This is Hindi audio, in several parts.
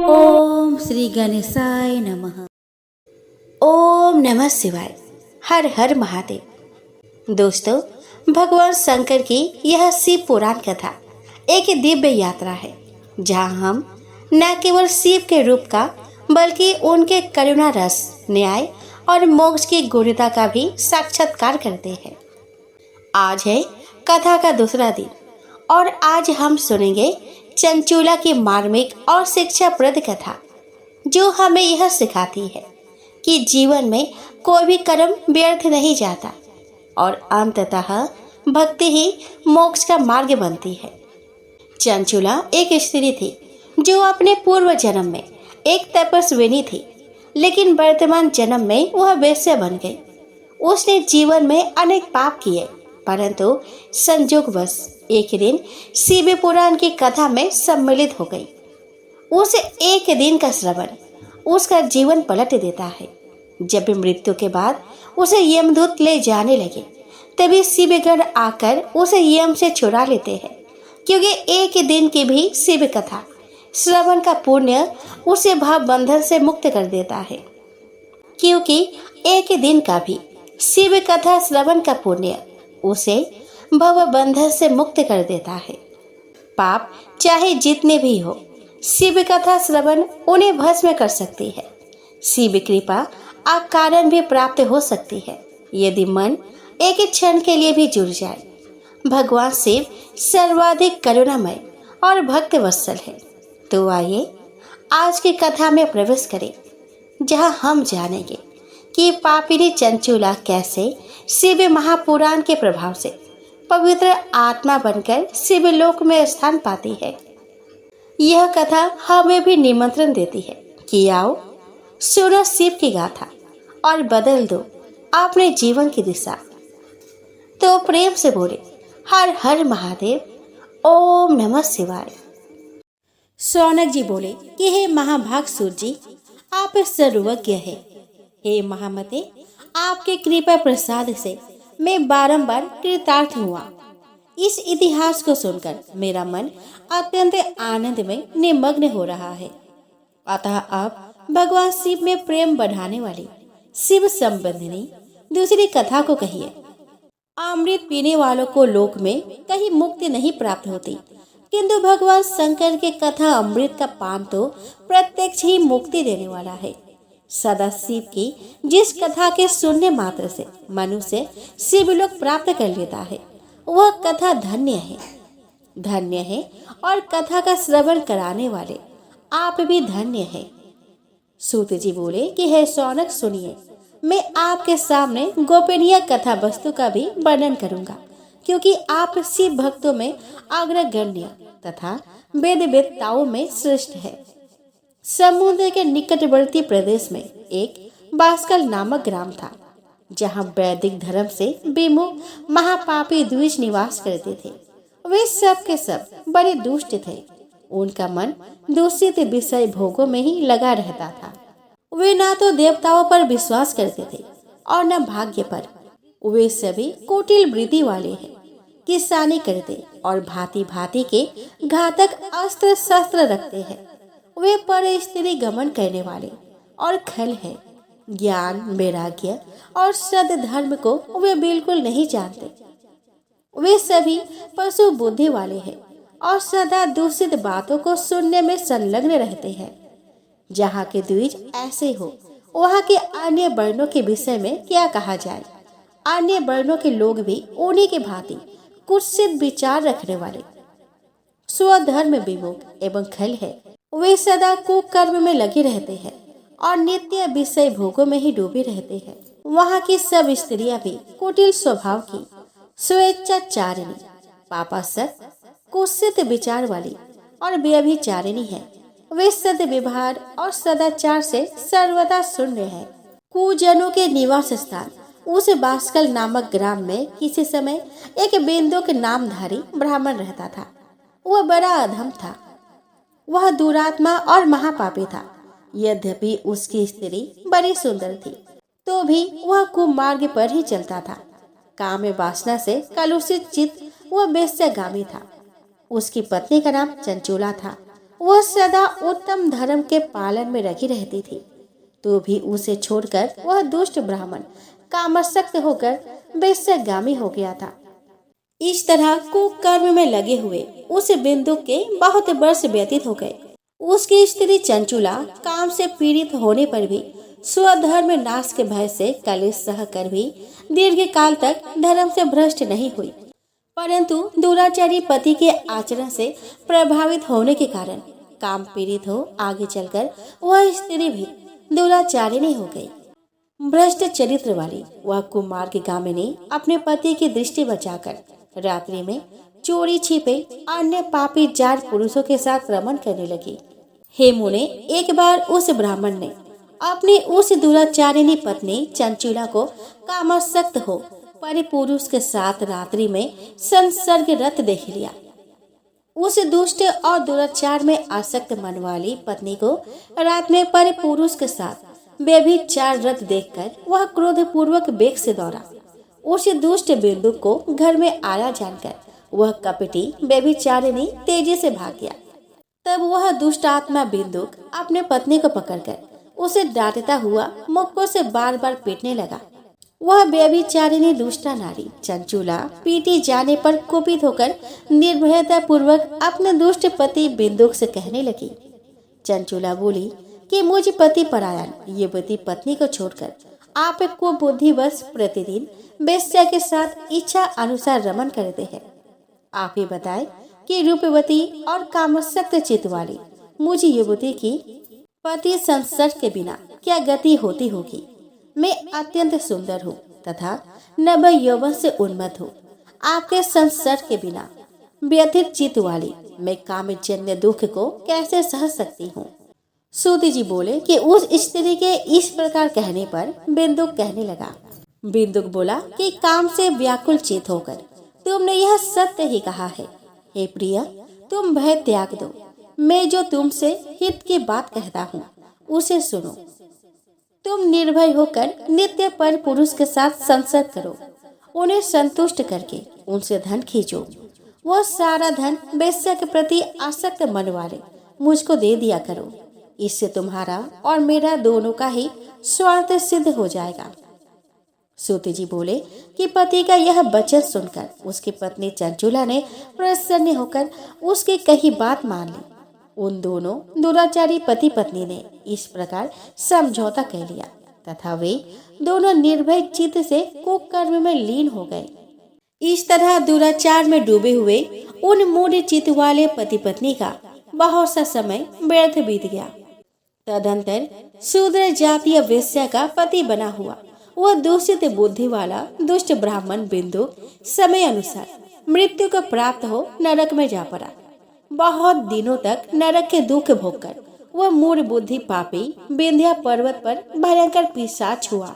ओम श्री गणेशाय नमः। ओम नमः शिवाय। हर हर महादेव। दोस्तों, भगवान शंकर की यह शिव पुराण कथा एक दिव्य यात्रा है, जहां हम न केवल शिव के रूप का बल्कि उनके करुणा रस, न्याय और मोक्ष की गूढ़ता का भी साक्षात्कार करते हैं। आज है कथा का दूसरा दिन और आज हम सुनेंगे चंचूला की मार्मिक और शिक्षाप्रद कथा, जो हमें यह सिखाती है कि जीवन में कोई भी कर्म व्यर्थ नहीं जाता और अंततः भक्ति ही मोक्ष का मार्ग बनती है। चंचूला एक स्त्री थी जो अपने पूर्व जन्म में एक तपस्विनी थी, लेकिन वर्तमान जन्म में वह वेश्या बन गई। उसने जीवन में अनेक पाप किए, परंतु संयोगवश एक दिन शिव पुराण की कथा में सम्मिलित हो गई। उस एक दिन का श्रवण उसका जीवन पलट देता है। जब भी मृत्यु के बाद उसे यमदूत ले जाने लगे, तभी शिवगण आकर उसे यम से छुड़ा लेते हैं, क्योंकि एक दिन की भी शिव कथा श्रवण का पुण्य उसे भाव बंधन से मुक्त कर देता है। क्योंकि एक दिन का भी शिव कथा श्रवण का पुण्य उसे भव बंधन से मुक्त कर देता है। पाप चाहे जितने भी हो, शिव कथा श्रवण उन्हें भस्म कर सकती है। शिव कृपा अकारण भी प्राप्त हो सकती है, यदि मन एक क्षण के लिए भी जुड़ जाए। भगवान शिव सर्वाधिक करुणामय और भक्त वत्सल है। तो आइए आज की कथा में प्रवेश करें, जहां हम जानेंगे कि पापिनी चंचूला कैसे शिव महापुराण के प्रभाव से पवित्र आत्मा बनकर शिवलोक में स्थान पाती है। यह कथा हमें भी निमंत्रण देती है कि आओ सुनो शिव की गाथा और बदल दो अपने जीवन की दिशा। तो प्रेम से बोले हर हर महादेव, ओम नमः शिवाय। सौनक जी बोले कि हे महाभाग सूर्य जी, आप सर्वज्ञ है। हे महामते, आपके कृपा प्रसाद से मैं बारंबार कृतार्थ हुआ। इस इतिहास को सुनकर मेरा मन अत्यंत आनंद में निमग्न हो रहा है। अतः आप भगवान शिव में प्रेम बढ़ाने वाली शिव संबंधिनी दूसरी कथा को कहिए। अमृत पीने वालों को लोक में कहीं मुक्ति नहीं प्राप्त होती, किंतु भगवान शंकर के कथा अमृत का पान तो प्रत्यक्ष ही मुक्ति देने वाला है। सदा शिव की जिस कथा के सुनने मात्र से मनुष्य शिवलोक प्राप्त कर लेता है, वह कथा धन्य है, धन्य है। और कथा का श्रवण कराने वाले आप भी धन्य है। सूत जी बोले कि हे सौनक सुनिए, मैं आपके सामने गोपनीय कथा वस्तु का भी वर्णन करूंगा, क्योंकि आप शिव भक्तों में अग्रगण्य तथा वेद वेत्ताओं में श्रेष्ठ है। समुद्र के निकटवर्ती प्रदेश में एक बास्कल नामक ग्राम था, जहां वैदिक धर्म से विमुख महापापी द्विज निवास करते थे। वे सब के सब बड़े दुष्ट थे। उनका मन दूषित विषय भोगों में ही लगा रहता था। वे न तो देवताओं पर विश्वास करते थे और न भाग्य पर। वे सभी कुटिल वृत्ति वाले हैं, किसानी करते और भांति भांति के घातक अस्त्र शस्त्र रखते हैं। वे पर स्त्री गमन करने वाले और खल है। ज्ञान, वैराग्य और सद धर्म को वे बिल्कुल नहीं जानते। वे सभी पशु बुद्धि वाले हैं और सदा दूषित बातों को सुनने में संलग्न रहते हैं। जहाँ के द्विज ऐसे हो, वहाँ के अन्य वर्णों के विषय में क्या कहा जाए। अन्य वर्णों के लोग भी उन्हीं के भांति कुत्सित विचार रखने वाले, स्वधर्म विमुख एवं खल है। वे सदा कुकर्म में लगे रहते हैं और नित्य विषय भोगों में ही डूबे रहते हैं। वहाँ की सब स्त्रियां भी कुटिल स्वभाव की, स्वेच्छाचारिणी, पापासक्त, कुत्सित विचार वाली और व्यभिचारिणी है। वे सद व्यवहार और सदाचार से सर्वदा शून्य है। कुजनों के निवास स्थान उस बास्कल नामक ग्राम में किसी समय एक बिंदु के नामधारी ब्राह्मण रहता था। वह बड़ा अधम था। वह दुरात्मा और महापापी था। यद्यपि उसकी स्त्री बड़ी सुंदर थी, तो भी वह कुमार्ग पर ही चलता था। काम वासना से कलुषित चित्त वह वेश्यागामी था। उसकी पत्नी का नाम चंचूला था। वह सदा उत्तम धर्म के पालन में लगी रहती थी, तो भी उसे छोड़कर वह दुष्ट ब्राह्मण कामासक्त होकर वेश्यागामी हो गया था। इस तरह कुकर्म में लगे हुए उस बिंदु के बहुत वर्ष व्यतीत हो गए। उसकी स्त्री चंचुला काम से पीड़ित होने पर भी स्वधर्म नाश के भय से कलेश सह कर भी दीर्घ काल तक धर्म से भ्रष्ट नहीं हुई, परंतु दुराचारी पति के आचरण से प्रभावित होने के कारण काम पीड़ित हो आगे चलकर वह स्त्री भी दुराचारिणी हो गई। भ्रष्ट चरित्र वाली वह कुमार्ग गामिनी अपने पति की दृष्टि बचाकर रात्रि में चोरी छिपे अन्य पापी जार पुरुषों के साथ रमन करने लगी। हे मुने, एक बार उस ब्राह्मण ने अपनी उस दुराचारिणी पत्नी चंचुला को कामासक्त हो परिपुरुष के साथ रात्रि में संसर्ग रत देख लिया। उस दुष्ट और दुराचार में आसक्त मन वाली पत्नी को रात में परिपुरुष के साथ व्यभिचार रत देखकर वह क्रोध पूर्वक वेग से दौड़ा। उस दुष्ट बिंदु को घर में आया जानकर वह कपटी व्यभिचारिणी तेजी से भाग गया। तब वह दुष्ट आत्मा बिंदुक अपने पत्नी को पकड़कर उसे डांटता हुआ मुक्कों से बार बार पीटने लगा। वह व्यभिचारिणी दुष्टा नारी चंचुला पीटी जाने पर कुपित होकर निर्भयता पूर्वक अपने दुष्ट पति बिंदुक से कहने लगी। चंचुला बोली कि मुझ पति परायण युवती पत्नी को छोड़कर आप को बुद्धिवश प्रतिदिन वेश्या के साथ इच्छा अनुसार रमन करते हैं। आप ही बताएं कि रूपवती और कामासक्त चित्त वाली मुझ युवती की पति संसर्ग के बिना क्या गति होती होगी। मैं अत्यंत सुंदर हूँ तथा नव यौवन से उन्मत्त हूँ। आपके संसर्ग के बिना व्यथित चित्त वाली मैं कामजन्य दुख को कैसे सह सकती हूँ। सूत जी बोले कि उस स्त्री के इस प्रकार कहने पर बिंदुक कहने लगा। बिंदुक बोला कि काम से व्याकुल चित होकर तुमने यह सत्य ही कहा है। हे प्रिय, तुम भय त्याग दो। मैं जो तुमसे हित की बात कहता हूँ उसे सुनो। तुम निर्भय होकर नित्य पर पुरुष के साथ संसर्ग करो। उन्हें संतुष्ट करके उनसे धन खींचो। वो सारा धन वेश्या के प्रति आसक्त मन वाले मुझको दे दिया करो। इससे तुम्हारा और मेरा दोनों का ही स्वार्थ सिद्ध हो जाएगा। सूत जी बोले कि पति का यह वचन सुनकर उसकी पत्नी चंचुला ने प्रसन्न होकर उसकी कही बात मान ली। उन दोनों दुराचारी पति पत्नी ने इस प्रकार समझौता कर लिया तथा वे दोनों निर्भय चित्त से कुकर्म में लीन हो गए। इस तरह दुराचार में डूबे हुए उन मूढ़ चित्त वाले पति पत्नी का बहुत सा समय व्यर्थ बीत गया। तदंतर शूद्र जातीय वेश्या का पति बना हुआ वह दूषित बुद्धि वाला दुष्ट ब्राह्मण बिंदु समय अनुसार मृत्यु को प्राप्त हो नरक में जा पड़ा। बहुत दिनों तक नरक के दुख भोगकर वह मूढ़ बुद्धि पापी विंध्या पर्वत पर भयंकर पिशाच हुआ।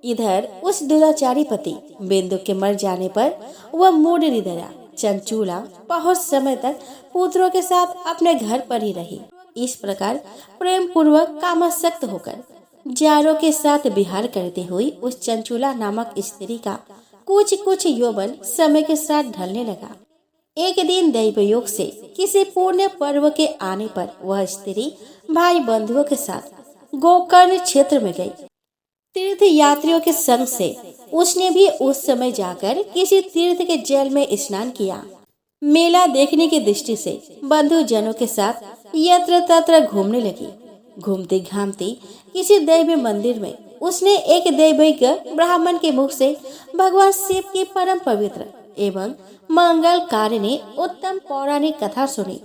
इधर उस दुराचारी पति बिंदु के मर जाने पर वह मूढ़ हृदया चंचुला बहुत समय तक पुत्रों के साथ अपने घर पर ही रही। इस प्रकार प्रेम पूर्वक कामासक्त होकर जारों के साथ विहार करते हुए उस चंचुला नामक स्त्री का कुछ यौवन समय के साथ ढलने लगा। एक दिन दैवयोग से किसी पुण्य पर्व के आने पर वह स्त्री भाई बंधुओं के साथ गोकर्ण क्षेत्र में गई। तीर्थ यात्रियों के संग से उसने भी उस समय जाकर किसी तीर्थ के जल में स्नान किया। मेला देखने की दृष्टि से बंधु जनों के साथ यत्र तत्र घूमने लगी। घूमती घामती किसी दैव मंदिर में उसने एक दैविक ब्राह्मण के मुख से भगवान शिव की परम पवित्र एवं मंगलकारिणी उत्तम पौराणिक कथा सुनी।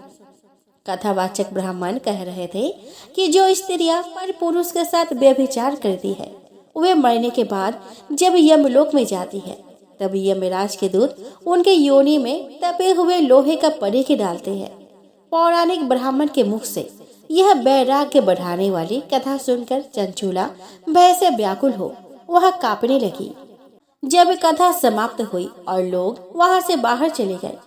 कथावाचक ब्राह्मण कह रहे थे कि जो स्त्रियां पर पुरुष के साथ व्यभिचार करती है वे मरने के बाद जब यमलोक में जाती है तब यमराज के दूत उनके योनि में तपे हुए लोहे का परीख डालते हैं। पौराणिक ब्राह्मण के मुख से यह वैराग्य बढ़ाने वाली कथा सुनकर चंचुला भय से व्याकुल हो वह कांपने लगी। जब कथा समाप्त हुई और लोग वहां से बाहर चले गए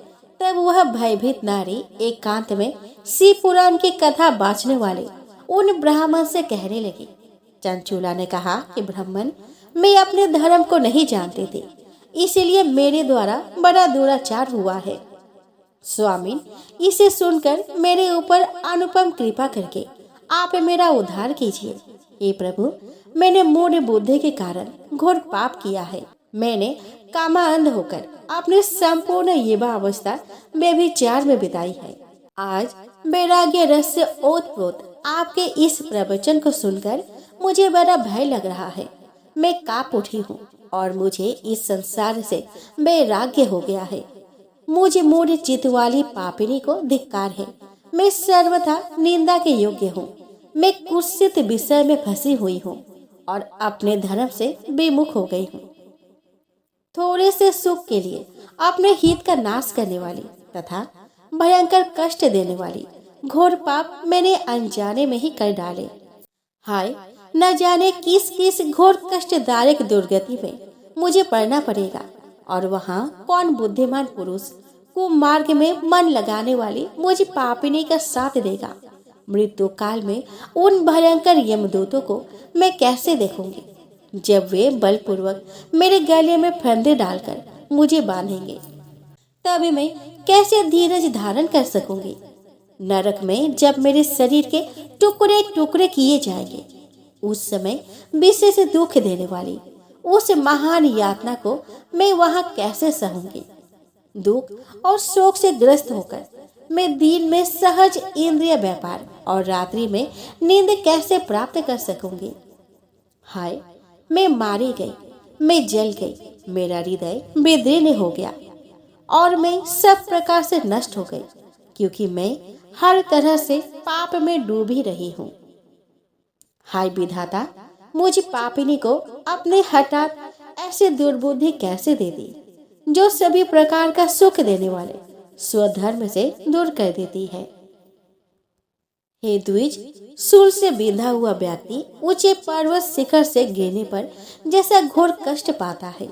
तब वह भयभीत नारी एकांत में शिव पुराण की कथा बाँचने वाले उन ब्राह्मण से कहने लगी। चंचुला ने कहा कि ब्राह्मण, मैं अपने धर्म को नहीं जानती थी, इसलिए मेरे द्वारा बड़ा दुराचार हुआ है। स्वामी, इसे सुनकर मेरे ऊपर अनुपम कृपा करके आप मेरा उद्धार कीजिए। हे प्रभु, मैंने मूढ़ बुद्धि के कारण घोर पाप किया है। मैंने कामांध होकर अपनी संपूर्ण युवा अवस्था व्यभिचार में बिताई है। आज वैराग्य रस से ओतप्रोत आपके इस प्रवचन को सुनकर मुझे बड़ा भय लग रहा है। मैं कांप उठी हूँ और मुझे इस संसार से वैराग्य हो गया है। मुझे मूढ़ चित्त वाली पापिनी को धिक्कार है। मैं सर्वथा निंदा के योग्य हूँ। मैं कुत्सित विषय में फंसी हुई हूँ और अपने धर्म से विमुख हो गई हूँ। थोड़े से सुख के लिए अपने हित का नाश करने वाली तथा भयंकर कष्ट देने वाली घोर पाप मैंने अनजाने में ही कर डाले। हाय, न जाने किस किस घोर कष्टदायक दुर्गति में मुझे पड़ना पड़ेगा और वहाँ कौन बुद्धिमान पुरुष कुमार्ग में मन लगाने वाली मुझे पापिनी का साथ देगा। मृत्यु काल में उन भयंकर यमदूतों को मैं कैसे देखूंगी जब वे बलपूर्वक मेरे गले में फंदे डालकर मुझे बांधेंगे। तभी मैं कैसे धीरज धारण कर सकूंगी। नरक में जब मेरे शरीर के टुकड़े टुकड़े किए जाएंगे, उस समय विशेष दुख देने वाली उस महान यातना को मैं वहां कैसे सहूंगी। दुख और शोक से ग्रस्त होकर मैं दिन में सहज इंद्रिय व्यापार और रात्रि में नींद कैसे प्राप्त कर सकूंगी। हाय, मैं मारी गई, मैं जल गई, मेरा हृदय विदीर्ण हो गया और मैं सब प्रकार से नष्ट हो गई, क्योंकि मैं हर तरह से पाप में डूबी रही हूँ। हाय विधाता, मुझे पापिनी को अपने हठात ऐसी दुर्बुद्धि कैसे दे दी जो सभी प्रकार का सुख देने वाले स्वधर्म से दूर कर देती है। हे द्विज, सूल से बिंधा हुआ व्यक्ति ऊंचे पर्वत शिखर से गिरने पर जैसा घोर कष्ट पाता है,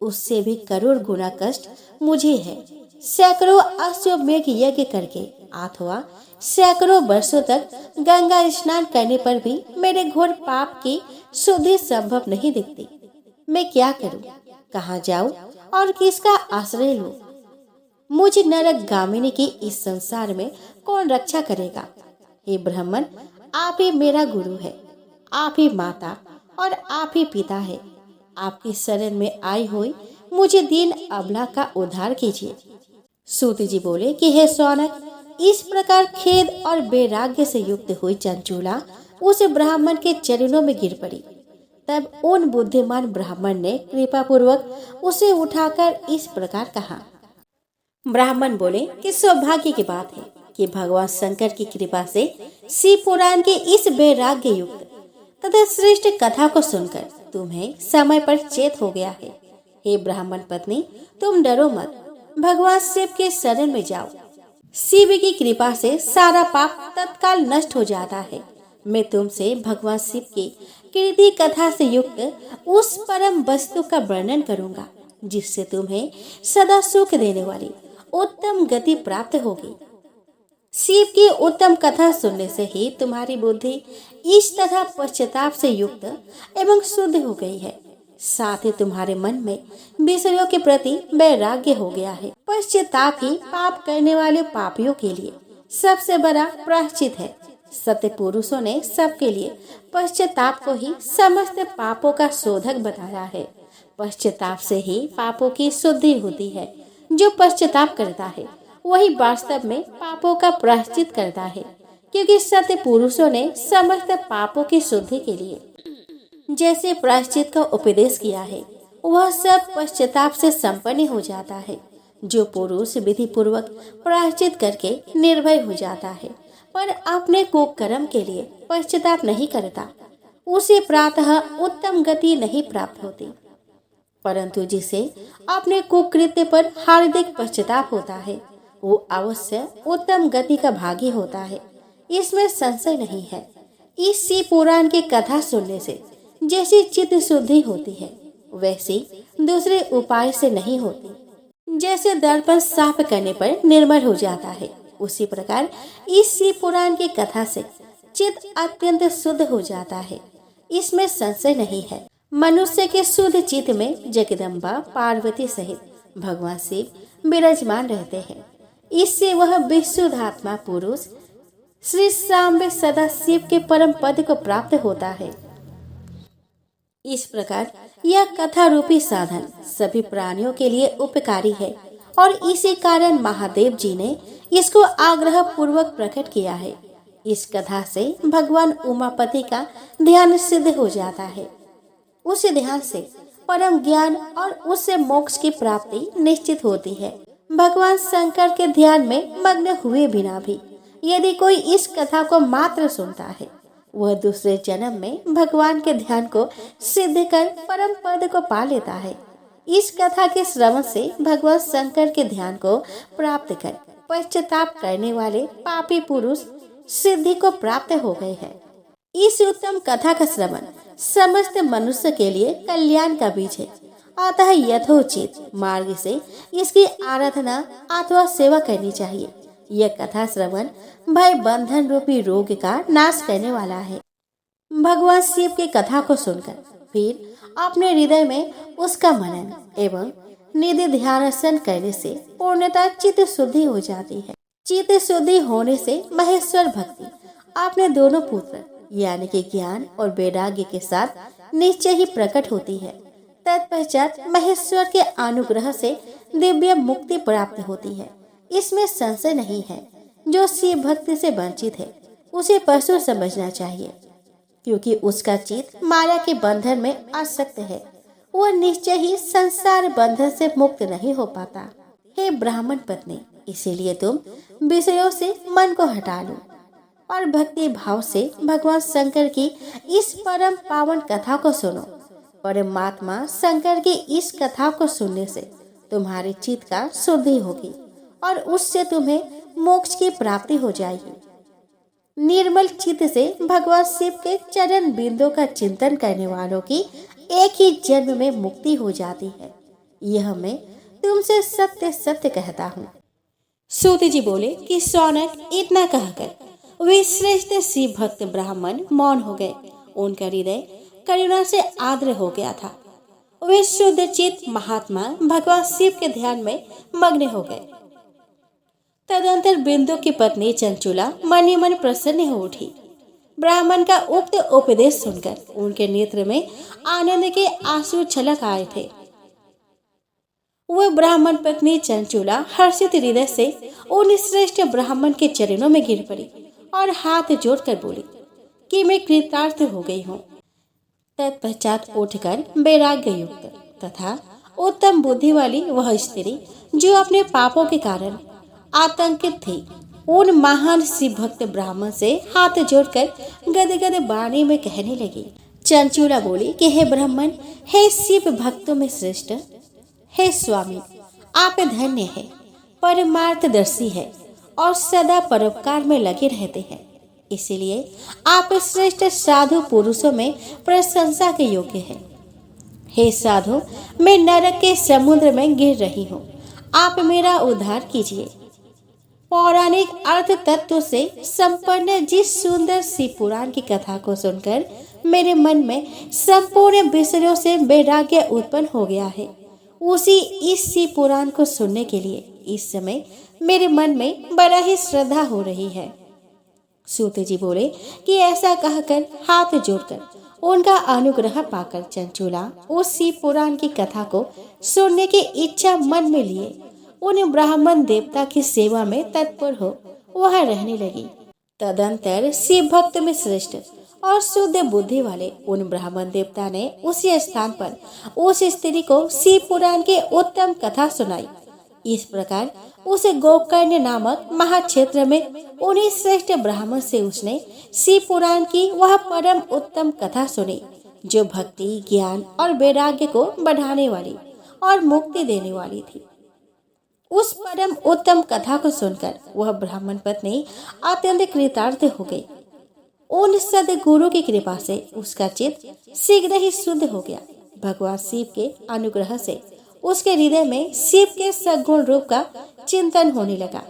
उससे भी करोड़ गुना कष्ट मुझे है। सैकड़ों अश्वमेघ यज्ञ करके अथवा सैकड़ों वर्षों तक गंगा स्नान करने पर भी मेरे घोर पाप की शुद्धि संभव नहीं दिखती। मैं क्या करूं, कहाँ जाऊं और किसका आश्रय लूं? मुझे नरक गामिनी की इस संसार में कौन रक्षा करेगा? हे ब्राह्मण, आप ही मेरा गुरु है, आप ही माता और आप ही पिता है। आपकी शरण में आई हुई मुझे दीन अबला का उद्धार कीजिए। सूत जी बोले कि हे सौनक, इस प्रकार खेद और वैराग्य से युक्त हुई चंचूला उस ब्राह्मण के चरणों में गिर पड़ी। तब उन बुद्धिमान ब्राह्मण ने कृपा पूर्वक उसे उठाकर इस प्रकार कहा। ब्राह्मण बोले कि सौभाग्य की बात है कि भगवान शंकर की कृपा से शिव पुराण के इस वैराग्य युक्त तथा श्रेष्ठ कथा को सुनकर तुम्हें समय पर चेत हो गया है। हे ब्राह्मण पत्नी, तुम डरो मत, भगवान शिव के शरण में जाओ। शिव की कृपा से सारा पाप तत्काल नष्ट हो जाता है। मैं तुमसे भगवान शिव की कीर्ति कथा से युक्त उस परम वस्तु का वर्णन करूंगा जिससे तुम्हें सदा सुख देने वाली उत्तम गति प्राप्त होगी। शिव की उत्तम कथा सुनने से ही तुम्हारी बुद्धि इस तथा पश्चाताप से युक्त एवं शुद्ध हो गई है। साथ ही तुम्हारे मन में विषयों के प्रति वैराग्य हो गया है। पश्चाताप ही पाप करने वाले पापियों के लिए सबसे बड़ा प्रायश्चित है। सत्य पुरुषों ने सबके लिए पश्चाताप को ही समस्त पापों का शोधक बताया है। पश्चाताप से ही पापों की शुद्धि होती है। जो पश्चाताप करता है वही वास्तव में पापों का प्रायश्चित करता है, क्योंकि सत्य पुरुषों ने समस्त पापों की शुद्धि के लिए जैसे प्रायश्चित का उपदेश किया है, वह सब पश्चाताप से संपन्न हो जाता है। जो पुरुष विधि पूर्वक प्रायश्चित करके निर्भय हो जाता है पर अपने कुकर्म के लिए पश्चाताप नहीं करता, उसे प्रातः उत्तम गति नहीं प्राप्त होती। परंतु जिसे अपने कुकृत्य पर हार्दिक पश्चाताप होता है, वो अवश्य उत्तम गति का भागी होता है, इसमें संशय नहीं है। इस शिव पुराण की कथा सुनने से जैसी चित्त शुद्धि होती है, वैसी दूसरे उपाय से नहीं होती। जैसे दर्पण साफ करने पर निर्मल हो जाता है, उसी प्रकार इस शिव पुराण की कथा से चित्त अत्यंत शुद्ध हो जाता है, इसमें संशय नहीं है। मनुष्य के शुद्ध चित्त में जगदम्बा पार्वती सहित भगवान शिव विराजमान रहते हैं। इससे वह विशुद्ध आत्मा पुरुष श्री सांबे सदा शिव के परम पद को प्राप्त होता है। इस प्रकार यह कथा रूपी साधन सभी प्राणियों के लिए उपकारी है और इसी कारण महादेव जी ने इसको आग्रह पूर्वक प्रकट किया है। इस कथा से भगवान उमापति का ध्यान सिद्ध हो जाता है। उस ध्यान से परम ज्ञान और उससे मोक्ष की प्राप्ति निश्चित होती है। भगवान शंकर के ध्यान में मग्न हुए बिना भी यदि कोई इस कथा को मात्र सुनता है, वह दूसरे जन्म में भगवान के ध्यान को सिद्ध कर परम पद को पा लेता है। इस कथा के श्रवण से भगवान शंकर के ध्यान को प्राप्त कर पश्चाताप करने वाले पापी पुरुष सिद्धि को प्राप्त हो गए हैं। इस उत्तम कथा का श्रवण समस्त मनुष्य के लिए कल्याण का बीज है। अतः यथोचित मार्ग से इसकी आराधना अथवा सेवा करनी चाहिए। यह कथा श्रवण भय बंधन रूपी रोग का नाश करने वाला है। भगवान शिव की कथा को सुनकर फिर अपने हृदय में उसका मनन एवं निधि ध्यानासन करने से पूर्णतः चित्त शुद्धि हो जाती है। चित्त शुद्धि होने से महेश्वर भक्ति अपने दोनों पुत्र यानी कि ज्ञान और वैराग्य के साथ निश्चय ही प्रकट होती है। तत्पश्चात महेश्वर के अनुग्रह से दिव्य मुक्ति प्राप्त होती है। इसमें संशय नहीं है। जो शिव भक्ति से वंचित है उसे पशु समझना चाहिए, क्योंकि उसका चित्त माया के बंधन में आसक्त है। वह निश्चय ही संसार बंधन से मुक्त नहीं हो पाता। हे ब्राह्मण पत्नी, इसीलिए तुम विषयों से मन को हटा लो और भक्ति भाव से भगवान शंकर की इस परम पावन कथा को सुनो। परमात्मा शंकर की इस कथा को सुनने से तुम्हारे चित्त का शुद्धि होगी और उससे तुम्हें मोक्ष की प्राप्ति हो जाएगी। निर्मल चित्त से भगवान शिव के चरण बिंदु का चिंतन करने वालों की एक ही जन्म में मुक्ति हो जाती है। यह मैं तुमसे सत्य सत्य कहता हूँ। सूत जी बोले कि सौनक इतना कहकर वे श्रेष्ठ शिव भक्त ब्राह्मण मौन हो गए। उनका हृदय करुणा से आर्द्र हो गया था। वे शुद्ध चित्त महात्मा भगवान शिव के ध्यान में मग्न हो गए। तदंतर बिंदु की पत्नी चंचुला मन ही मन प्रसन्न हो उठी। ब्राह्मण का उक्त उपदेश सुनकर उनके नेत्र में आनंद के आंसू छलक आए थे। वह ब्राह्मण पत्नी चंचुला हर्षित हृदय से उन श्रेष्ठ ब्राह्मण के चरणों में गिर पड़ी और हाथ जोड़कर बोली कि मैं कृतार्थ हो गई हूँ। तत्पश्चात उठकर वैराग्य युक्त तथा उत्तम बुद्धि वाली वह स्त्री जो अपने पापों के कारण आतंकित थी, उन महान शिव भक्त ब्राह्मण से हाथ जोड़कर गदगद वाणी में कहने लगी। चंचुला बोली कि हे ब्राह्मण, हे शिव भक्तों में श्रेष्ठ, हे स्वामी, आप धन्य है, परमार्थदर्शी है और सदा परोपकार में लगे रहते हैं। इसीलिए आप श्रेष्ठ साधु पुरुषों में प्रशंसा के योग्य हैं। हे साधु, मैं नरक के समुद्र में गिर रही हूँ, आप मेरा उद्धार कीजिए। पौराणिक अर्थ तत्व से संपन्न जिस सुंदर शिव पुराण की कथा को सुनकर मेरे मन में संपूर्ण विषयों से वैराग्य उत्पन्न हो गया है, उसी इस शिव पुराण को सुनने के लिए इस समय मेरे मन में बड़ा ही श्रद्धा हो रही है। सूत जी बोले कि ऐसा कहकर हाथ जोड़कर उनका अनुग्रह पाकर चंचुला उस शिव पुराण की कथा को सुनने की इच्छा मन में लिए उन ब्राह्मण देवता की सेवा में तत्पर हो वह रहने लगी। तदंतर शिव भक्त में श्रेष्ठ और शुद्ध बुद्धि वाले उन ब्राह्मण देवता ने उसी स्थान पर उस स्त्री को शिव पुराण की उत्तम कथा सुनाई। इस प्रकार उस गोकर्ण नामक महाक्षेत्र में उन्हीं श्रेष्ठ ब्राह्मण से उसने शिव पुराण की वह परम उत्तम कथा सुनी, जो भक्ति, ज्ञान और वैराग्य को बढ़ाने वाली और मुक्ति देने वाली थी। उस परम उत्तम कथा को सुनकर वह ब्राह्मण पत्नी अत्यंत कृतार्थ हो गई। उन सद्गुरु की कृपा से उसका चित्त शीघ्र ही शुद्ध हो गया। भगवान शिव के अनुग्रह से उसके हृदय में शिव के सगुण रूप का चिंतन होने लगा।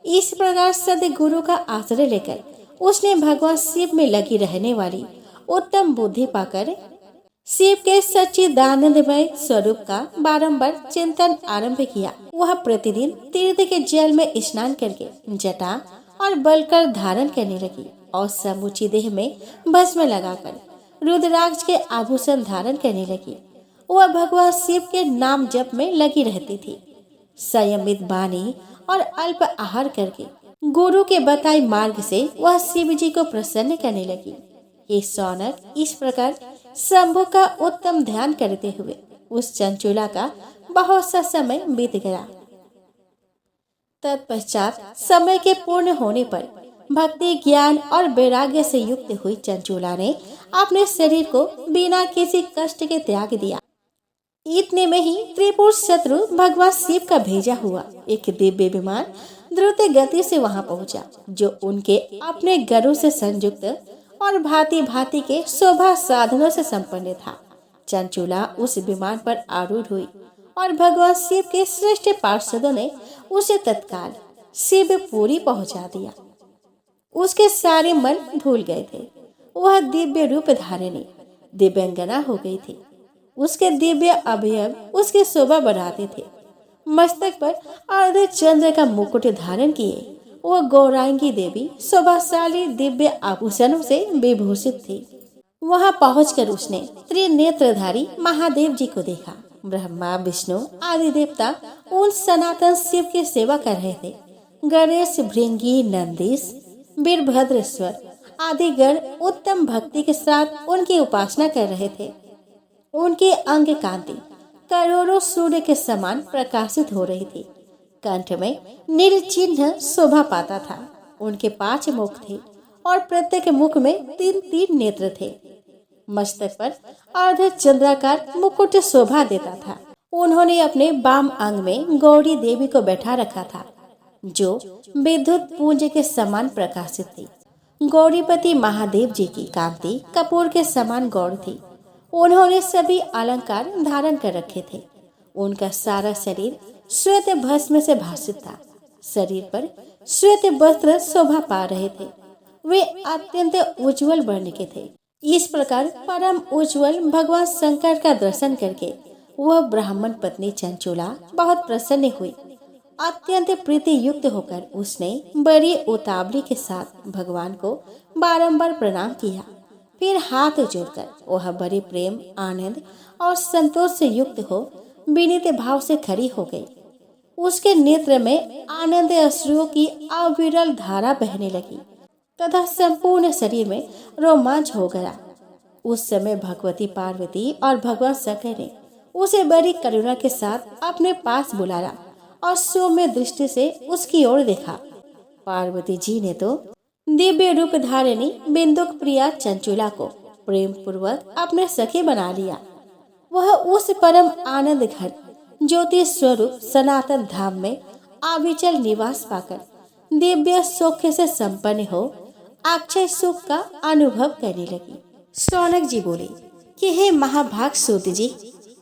इस प्रकार सद्गुरु का आश्रय लेकर उसने भगवान शिव में लगी रहने वाली उत्तम बुद्धि पाकर शिव के सच्चिदानंदमय स्वरूप का बारंबार चिंतन आरंभ किया। वह प्रतिदिन तीर्थ के जल में स्नान करके जटा और बलकर धारण करने लगी और समूची देह में भस्म लगाकर रुद्राक्ष के आभूषण धारण करने लगी। वह भगवान शिव के नाम जप में लगी रहती थी। संयमित वाणी और अल्प आहार करके गुरु के बताए मार्ग से वह शिव जी को प्रसन्न करने लगी। ये शौनक इस प्रकार शंभु का उत्तम ध्यान करते हुए उस चंचुला का बहुत सा समय बीत गया। तत्पश्चात समय के पूर्ण होने पर भक्ति ज्ञान और वैराग्य से युक्त हुई चंचुला ने अपने शरीर को बिना किसी कष्ट के त्याग दिया। इतने में ही त्रिपुर शत्रु भगवान शिव का भेजा हुआ एक दिव्य विमान द्रुत गति से वहां पहुंचा, जो उनके अपने गरुड़ से संयुक्त और भांति भांति के शोभा साधनों से संपन्न था। चंचुला उस विमान पर आरूढ़ हुई और भगवान शिव के श्रेष्ठ पार्षदों ने उसे तत्काल शिवपुरी पहुंचा दिया। उसके सारे मन भूल गए थे। वह दिव्य रूप धारिणी दिव्यांगना हो गई थी। उसके दिव्य अवयव उसकी शोभा बढ़ाते थे। मस्तक पर अर्ध चंद्र का मुकुट धारण किए वह गौरांगी देवी शोभाशाली दिव्य आभूषणों से विभूषित थी। वहां पहुंचकर उसने त्रिनेत्रधारी महादेव जी को देखा। ब्रह्मा विष्णु आदि देवता उन सनातन शिव की सेवा कर रहे थे। गणेश भृंगी नंदीश वीरभद्रेश्वर आदि गण उत्तम भक्ति के साथ उनकी उपासना कर रहे थे। उनके अंग कांति करोड़ों सूर्य के समान प्रकाशित हो रही थी। कंठ में नील चिन्ह शोभा पाता था। उनके 5 मुख थे और प्रत्येक मुख में 3-3 नेत्र थे। मस्तक पर अर्ध चंद्राकार मुकुट शोभा देता था। उन्होंने अपने वाम अंग में गौरी देवी को बैठा रखा था, जो विद्युत पुंज के समान प्रकाशित थी। गौरीपति महादेव जी की कांति कपूर के समान गौर थी। उन्होंने सभी अलंकार धारण कर रखे थे। उनका सारा शरीर श्वेत भस्म से भासित था। शरीर पर श्वेत वस्त्र शोभा पा रहे थे। वे अत्यंत उज्जवल वर्ण के थे। इस प्रकार परम उज्जवल भगवान शंकर का दर्शन करके वह ब्राह्मण पत्नी चंचुला बहुत प्रसन्न हुई। अत्यंत प्रीति युक्त होकर उसने बड़ी उतावली के साथ भगवान को बारंबार प्रणाम किया। फिर हाथ जोड़कर वह बड़े प्रेम आनंद और संतोष से युक्त हो विनीत भाव से खड़ी हो गई। उसके नेत्र में आनंद अश्रुओं की अविरल धारा बहने लगी तथा संपूर्ण शरीर में रोमांच हो गया। उस समय भगवती पार्वती और भगवान शंकर ने उसे बड़ी करुणा के साथ अपने पास बुलाया और सौम्य दृष्टि से उसकी ओर देखा। पार्वती जी ने तो दिव्य रूप धारिणी बिंदुक प्रिया चंचुला को प्रेम पूर्वक अपने सखी बना लिया। वह उस परम आनंद घर ज्योति स्वरूप सनातन धाम में अविचल निवास पाकर दिव्य सौख्य से संपन्न हो अक्षय सुख का अनुभव करने लगी। शौनक जी बोले कि हे महाभाग सूत जी,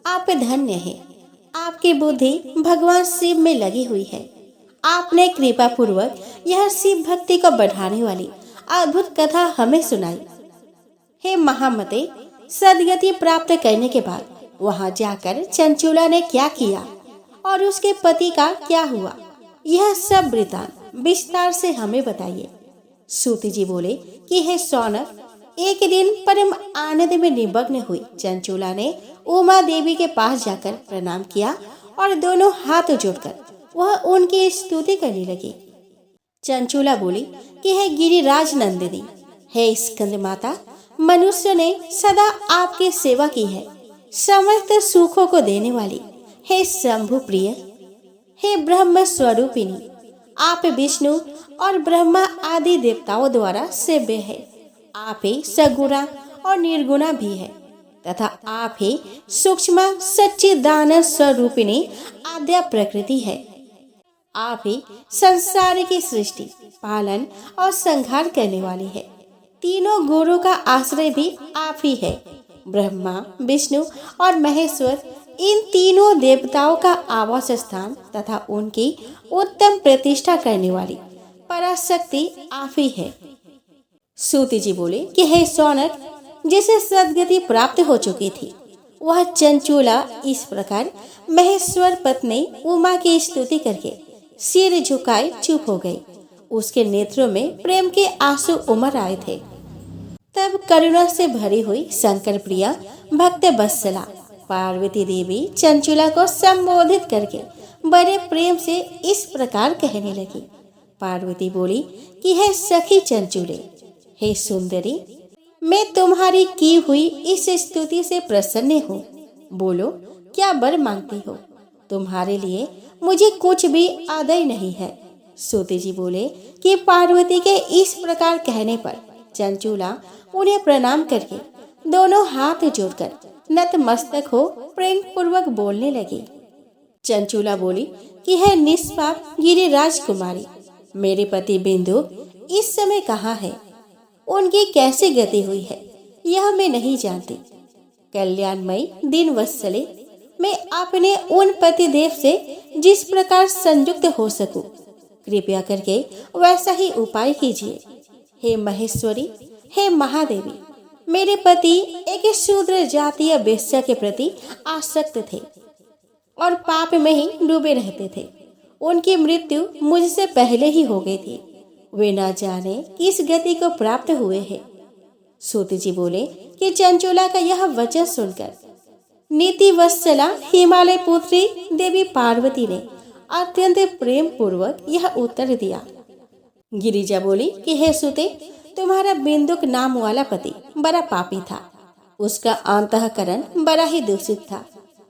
आप धन्य हैं। आपकी बुद्धि भगवान शिव में लगी हुई है। आपने कृपा पूर्वक यह शिव भक्ति को बढ़ाने वाली अद्भुत कथा हमें सुनाई। हे महामते, सदगति प्राप्त करने के बाद वहां जाकर चंचुला ने क्या किया और उसके पति का क्या हुआ, यह सब वृतांत विस्तार से हमें बताइए। सूत जी बोले कि हे शौनक, एक दिन परम आनंद में निमग्न हुई चंचुला ने उमा देवी के पास जाकर प्रणाम किया और दोनों हाथ जोड़कर वह उनकी स्तुति करने लगी। चंचुला बोली कि हे गिरिराज नंदिनी, हे स्कंद माता, मनुष्य ने सदा आपकी सेवा की है। समस्त सुखों को देने वाली हे शंभु प्रिय, हे ब्रह्म स्वरूपिणी, आप विष्णु और ब्रह्मा आदि देवताओं द्वारा सेव्य है। आप ही सगुणा और निर्गुणा भी है तथा आप ही सूक्ष्म सच्चिदानंद स्वरूपिणी आद्या प्रकृति है। आप ही संसार की सृष्टि पालन और संहार करने वाली है। तीनों गुरु का आश्रय भी आप ही है। ब्रह्मा विष्णु और महेश्वर इन तीनों देवताओं का आवास स्थान तथा उनकी उत्तम प्रतिष्ठा करने वाली पराशक्ति आप ही है। सूत जी बोले कि हे शौनक, जिसे सदगति प्राप्त हो चुकी थी। वह चंचूला इस प्रकार महेश्वर पत्नी उमा की स्तुति करके सिर झुकाए चुप हो गई। उसके नेत्रों में प्रेम के आंसू उमड़ आए थे। तब करुणा से भरी हुई शंकर प्रिया भक्त वत्सला पार्वती देवी चंचूला को संबोधित करके बड़े प्रेम से इस प्रकार कहने लगी। पार्वती बोली कि हे सखी चंचूले, हे सुंदरी, मैं तुम्हारी की हुई इस स्तुति से प्रसन्न हूँ। बोलो क्या वर मांगती हो? तुम्हारे लिए मुझे कुछ भी आदय नहीं है। सूत जी बोले कि पार्वती के इस प्रकार कहने पर चंचूला उन्हें प्रणाम करके दोनों हाथ जोड़कर नतमस्तक हो प्रेम पूर्वक बोलने लगी। चंचूला बोली कि है निष्पाप गिरिराज कुमारी, मेरे पति बिंदु इस समय कहाँ है? उनकी कैसे गति हुई है यह मैं नहीं जानती। कल्याणमयी दिन वत्सले, मैं अपने उन पति देव से जिस प्रकार संयुक्त हो सकूं, कृपया करके वैसा ही उपाय कीजिए। हे महेश्वरी, हे महादेवी, मेरे पति एक शूद्र जातीय वेश्या के प्रति आसक्त थे और पाप में ही डूबे रहते थे। उनकी मृत्यु मुझसे पहले ही हो गई थी। वे ना जाने किस गति को प्राप्त हुए हैं। सूत जी बोले कि चंचूला का यह वचन सुनकर नीति वत्सला हिमालय पुत्री देवी पार्वती ने अत्यंत प्रेम पूर्वक यह उत्तर दिया। गिरिजा बोली कि हे सुते, तुम्हारा बिंदुक नाम वाला पति बड़ा पापी था। उसका अंतःकरण बड़ा ही दूषित था।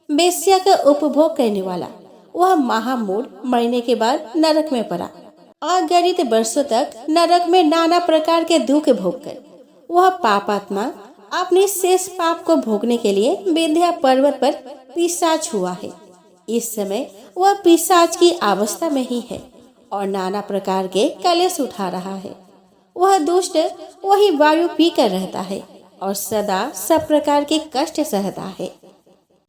वेश्या का उपभोग करने वाला वह महामूढ़ मरने के बाद नरक में पड़ा। अगणित वर्षों तक नरक में नाना प्रकार के दुख भोगकर वह पापात्मा अपने शेष पाप को भोगने के लिए विंध्या पर्वत पर पिशाच हुआ है। इस समय वह पिशाच की अवस्था में ही है और नाना प्रकार के कलेश उठा रहा है। वह दुष्ट वही वायु पी कर रहता है और सदा सब प्रकार के कष्ट सहता है।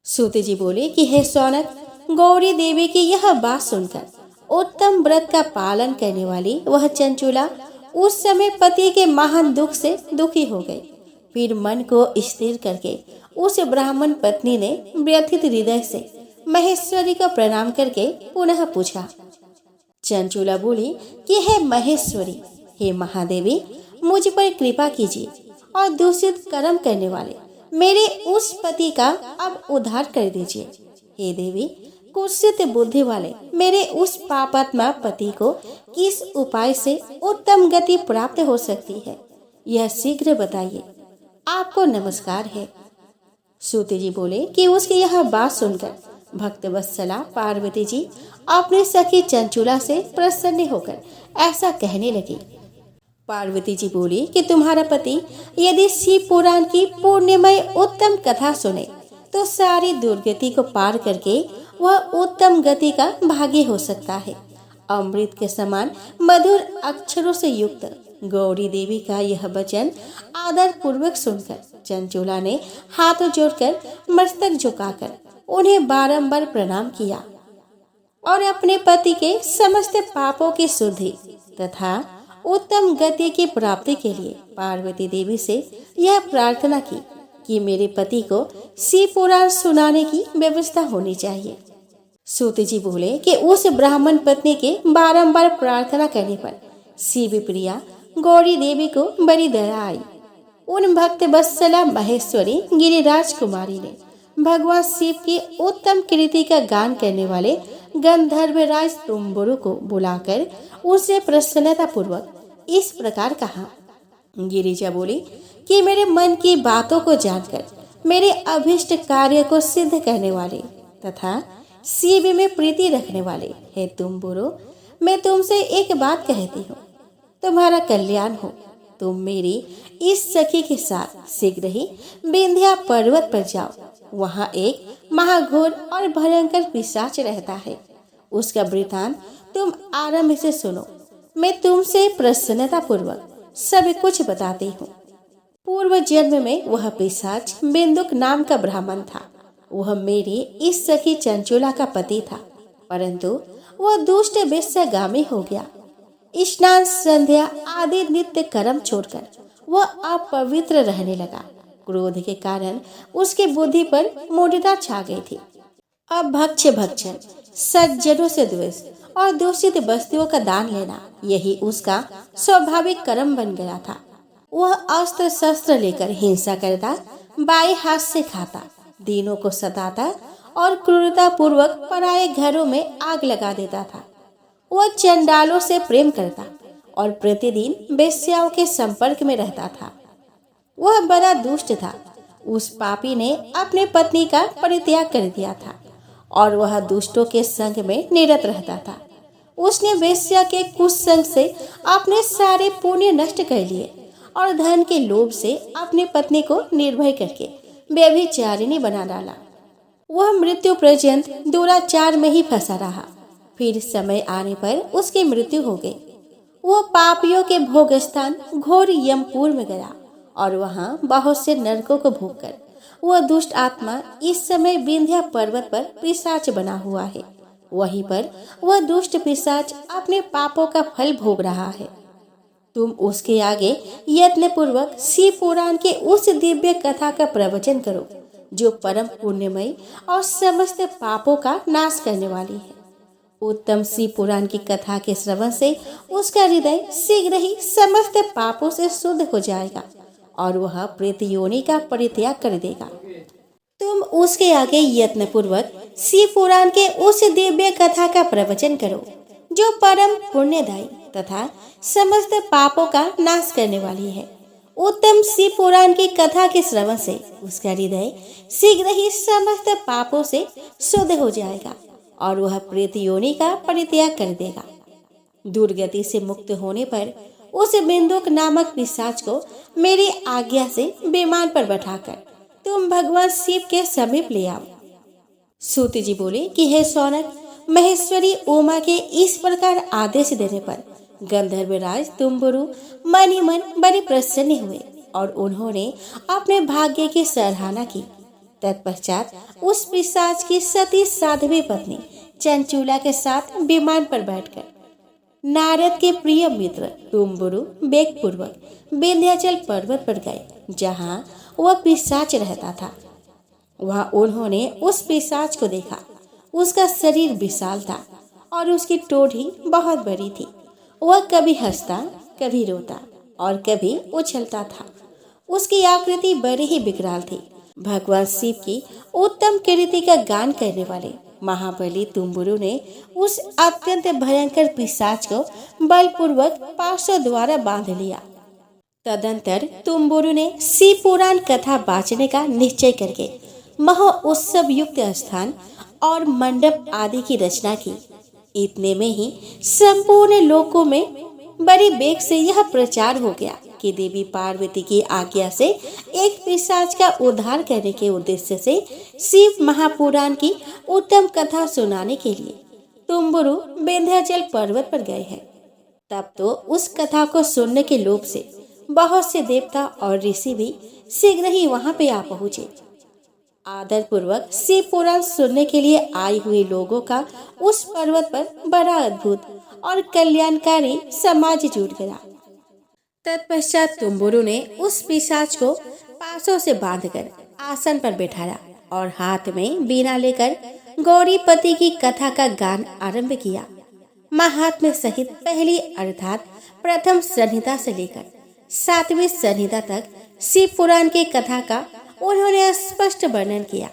सूत जी बोले कि हे सौनक, गौरी देवी की यह बात सुनकर उत्तम व्रत का पालन करने वाली वह चंचूला उस समय पति के महान दुख से दुखी हो गई। फिर मन को स्थिर करके उस ब्राह्मण पत्नी ने व्यथित हृदय से महेश्वरी को प्रणाम करके पुनः पूछा। चंचूला बोली कि हे महेश्वरी, हे महादेवी, मुझ पर कृपा कीजिए और दूषित कर्म करने वाले मेरे उस पति का अब उद्धार कर दीजिए। हे देवी, कुत्सित बुद्धि वाले मेरे उस पापात्मा पति को किस उपाय से उत्तम गति प्राप्त हो सकती है, यह शीघ्र बताइए। आपको नमस्कार है। सूत जी बोले कि उसकी यह बात सुनकर भक्त वत्सला पार्वती जी अपने सखी चंचूला से प्रसन्न होकर ऐसा कहने लगी। पार्वती जी बोली कि तुम्हारा पति यदि शिव पुराण की पुण्यमय उत्तम कथा सुने तो सारी दुर्गति को पार करके वह उत्तम गति का भागी हो सकता है। अमृत के समान मधुर अक्षरों से युक्त गौरी देवी का यह वचन आदर पूर्वक सुनकर चंचूला ने हाथ जोड़कर मस्तक झुकाकर उन्हें बारंबार प्रणाम किया और अपने पति के समस्त पापों की शुद्धि तथा उत्तम गति की प्राप्ति के लिए पार्वती देवी से यह प्रार्थना की कि मेरे पति को शिव पुराण सुनाने की व्यवस्था होनी चाहिए। सूत जी बोले कि उस ब्राह्मण पत्नी के बारंबार प्रार्थना करने पर शिव प्रिया गौरी देवी को बड़ी दया आई। उन भक्त वत्सला महेश्वरी गिरिराज कुमारी ने भगवान शिव की उत्तम कृति का गान करने वाले गंधर्वराज तुम्बुरु को बुलाकर उनसे प्रसन्नता पूर्वक इस प्रकार कहा। गिरिजा बोली कि मेरे मन की बातों को जानकर मेरे अभिष्ट कार्य को सिद्ध करने वाले तथा शिव में प्रीति रखने वाले हे तुम्बुरु, मैं तुमसे एक बात कहती हूँ, तुम्हारा कल्याण हो। तुम मेरी इस सखी के साथ शीघ्र ही विंध्या पर्वत पर जाओ। वहाँ एक महाघोर और भयंकर पिशाच रहता है। उसका वृतांत तुम आरंभ से सुनो। मैं तुमसे प्रसन्नता पूर्वक सब कुछ बताती हूँ। पूर्व जन्म में वह पिशाच बिंदुक नाम का ब्राह्मण था। वह मेरी इस सखी चंचूला का पति था, परंतु वह दुष्ट वेश्यागामी हो गया। स्नान संध्या आदि नित्य कर्म छोड़कर वह अपवित्र रहने लगा। क्रोध के कारण उसकी बुद्धि पर मूढ़ता छा गई थी। अब भक्ष्य भक्षण, सज्जनों से द्वेष और दूषित वस्तुओं का दान लेना, यही उसका स्वाभाविक कर्म बन गया था। वह अस्त्र शस्त्र लेकर हिंसा करता, बाएं हाथ से खाता, दीनों को सताता और क्रूरता पूर्वक पराये घरों में आग लगा देता था। वह चंडालों से प्रेम करता और प्रतिदिन वेश्याओं के संपर्क में रहता था। वह बड़ा दुष्ट था। उस पापी ने अपनी पत्नी का परित्याग कर दिया था और वह दुष्टों के संग में निरत रहता था। उसने वेश्या के कुसंग से अपने सारे पुण्य नष्ट कर लिए और धन के लोभ से अपनी पत्नी को निर्भय करके व्यभिचारिणी बना डाला। वह मृत्यु पर्यंत दुराचार में ही फंसा रहा। फिर समय आने पर उसकी मृत्यु हो गई। वह पापियों के भोग स्थान घोर यमपुर में गया और वहां बहुत से नरकों को भोगकर वह दुष्ट आत्मा इस समय विंध्या पर्वत पर पिशाच बना हुआ है। वहीं पर वह दुष्ट पिशाच अपने पापों का फल भोग रहा है। तुम उसके आगे यत्न पूर्वक शिव पुराण के उस दिव्य कथा का प्रवचन करो जो परम पुण्यमयी और समस्त पापों का नाश करने वाली है। उत्तम शिव पुराण की कथा के श्रवण से उसका हृदय शीघ्र ही समस्त पापों से शुद्ध हो जाएगा और वह प्रेत योनि का परित्याग कर देगा। तुम उसके आगे यत्न पूर्वक शिव पुराण के उस दिव्य कथा का प्रवचन करो जो परम पुण्यदायी तथा समस्त पापों का नाश करने वाली है। उत्तम शिव पुराण की कथा के श्रवण से उसका हृदय शीघ्र ही समस्त पापों से शुद्ध हो जाएगा और वह प्रेत योनि का परित्याग कर देगा। दुर्गति से मुक्त होने पर उस बिंदुक नामक पिशाच को मेरी आज्ञा से विमान पर बैठाकर तुम भगवान शिव के समीप ले आओ। सूत जी बोले कि हे सौनक, महेश्वरी उमा के इस प्रकार आदेश देने पर गंधर्वराज तुम्बुरु मन ही मन बड़े प्रसन्न हुए और उन्होंने अपने भाग्य की सराहना की। तत्पश्चात उस पिशाच की सती साध्वी पत्नी चंचूला के साथ विमान पर बैठकर नारद के प्रिय मित्र तुम्बुरु वेग पूर्वक विंध्याचल पर्वत पर गए जहाँ वह पिशाच रहता था। वहाँ उन्होंने उस पिशाच को देखा। उसका शरीर विशाल था और उसकी टोढ़ी बहुत बड़ी थी। वह कभी हंसता, कभी रोता और कभी उछलता था। उसकी आकृति बड़ी ही विकराल थी। भगवान शिव की उत्तम कीर्ति का गान करने वाले महाबली तुम्बुरु ने उस अत्यंत भयंकर पिशाच को बलपूर्वक पार्श्व द्वारा बांध लिया। तदंतर तुम्बुरु ने शिव पुराण कथा बाँचने का निश्चय करके महा उत्सव युक्त स्थान और मंडप आदि की रचना की। इतने में ही संपूर्ण लोकों में बड़ी वेग से यह प्रचार हो गया कि देवी पार्वती की आज्ञा से एक पिशाच का उद्धार करने के उद्देश्य से शिव महापुराण की उत्तम कथा सुनाने के लिए तुम्बुरु विंध्याचल पर्वत पर गए हैं। तब तो उस कथा को सुनने के लोभ से बहुत से देवता और ऋषि भी शीघ्र ही वहां पे आ पहुंचे। आदर पूर्वक शिव पुराण सुनने के लिए आए हुए लोगों का उस पर्वत पर बड़ा अद्भुत और कल्याणकारी समाज जुट गया। तत्पश्चात तुम्बुरु ने उस पिशाच को पासों से बांधकर आसन पर बैठाया और हाथ में वीणा लेकर गौरीपति की कथा का गान आरंभ किया। महात्म्य सहित पहली अर्थात प्रथम संहिता से लेकर 7वीं संहिता तक शिव पुराण की कथा का उन्होंने स्पष्ट वर्णन किया।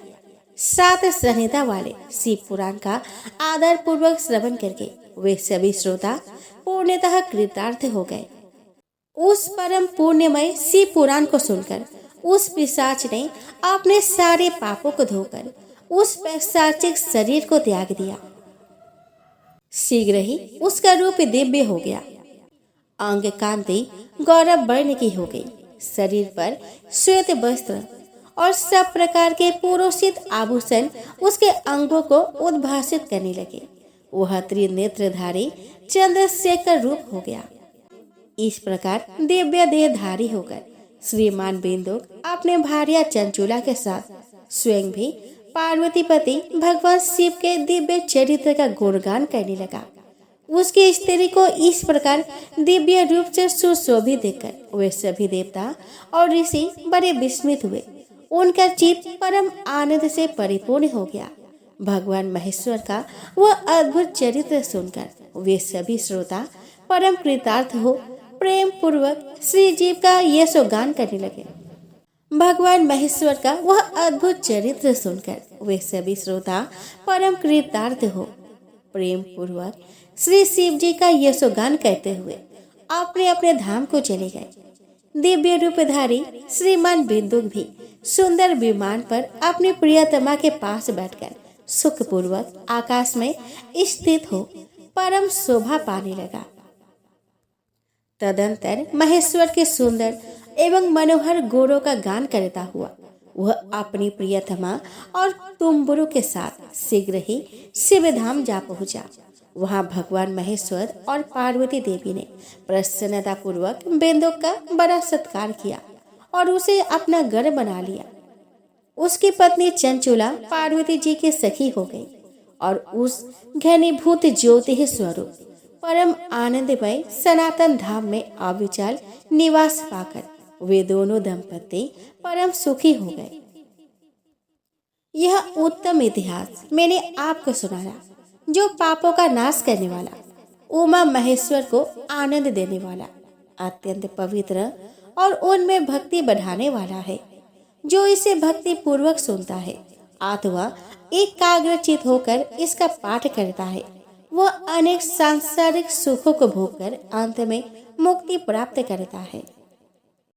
7 संहिता वाले शिव पुराण का आदर पूर्वक श्रवण करके वे सभी श्रोता पूर्णतः कृतार्थ हो गए। उस परम पुण्यमय शिव पुराण को सुनकर उस पिशाच ने अपने सारे पापों को धोकर उस पैशाचिक शरीर को त्याग दिया। शीघ्र ही उसका रूप दिव्य हो गया। अंग कांति गौरव वर्ण की हो गई। शरीर पर श्वेत वस्त्र और सब प्रकार के पुरोषित आभूषण उसके अंगों को उद्भासित करने लगे। वह त्रिनेत्रधारी चंद्रशेखर रूप हो गया। इस प्रकार दिव्य देहधारी होकर श्रीमान बिंदुक अपने भार्या चंचूला के साथ स्वयं भी पार्वतीपति भगवान शिव के दिव्य चरित्र का गुणगान करने लगा। उसकी स्त्री को इस प्रकार दिव्य रूप से सुशोभित देखकर वे सभी देवता और ऋषि बड़े विस्मित हुए। उनका चित्त परम आनंद से परिपूर्ण हो गया। भगवान महेश्वर का वह अद्भुत चरित्र सुनकर वे सभी श्रोता परम कृतार्थ हो प्रेम पूर्वक श्री जीव का यशोगान करने लगे। भगवान महेश्वर का वह अद्भुत चरित्र सुनकर वे सभी श्रोता परम कृतार्थ हो प्रेम पूर्वक श्री शिव जी का यशोगान करते हुए अपने अपने धाम को चले गए। दिव्य रूपधारी श्रीमान बिंदुक भी सुंदर विमान पर अपनी प्रियतमा के पास बैठकर सुखपूर्वक आकाश में स्थित हो परम शोभा पाने लगा। तदंतर महेश्वर के सुंदर एवं मनोहर गुणों का गान करता हुआ वह अपनी प्रियतमा और तुम्बुरु के साथ शीघ्र ही शिवधाम जा पहुंचा। वहां भगवान महेश्वर और पार्वती देवी ने प्रसन्नता पूर्वक बिंदुक का बड़ा सत्कार किया और उसे अपना गढ़ बना लिया। उसकी पत्नी चंचुला पार्वती जी की सखी हो गई और उस घनीभूत ज्योति स्वरूप परम आनंदमय सनातन धाम में अविचल निवास पाकर वे दोनों दंपति परम सुखी हो गए। यह उत्तम इतिहास मैंने आपको सुनाया जो पापों का नाश करने वाला, उमा महेश्वर को आनंद देने वाला, अत्यंत पवित्र और उनमें भक्ति बढ़ाने वाला है। जो इसे भक्ति पूर्वक सुनता है अथवा एकाग्रचित होकर इसका पाठ करता है वह अनेक सांसारिक सुखों को भोगकर अंत में मुक्ति प्राप्त करता है।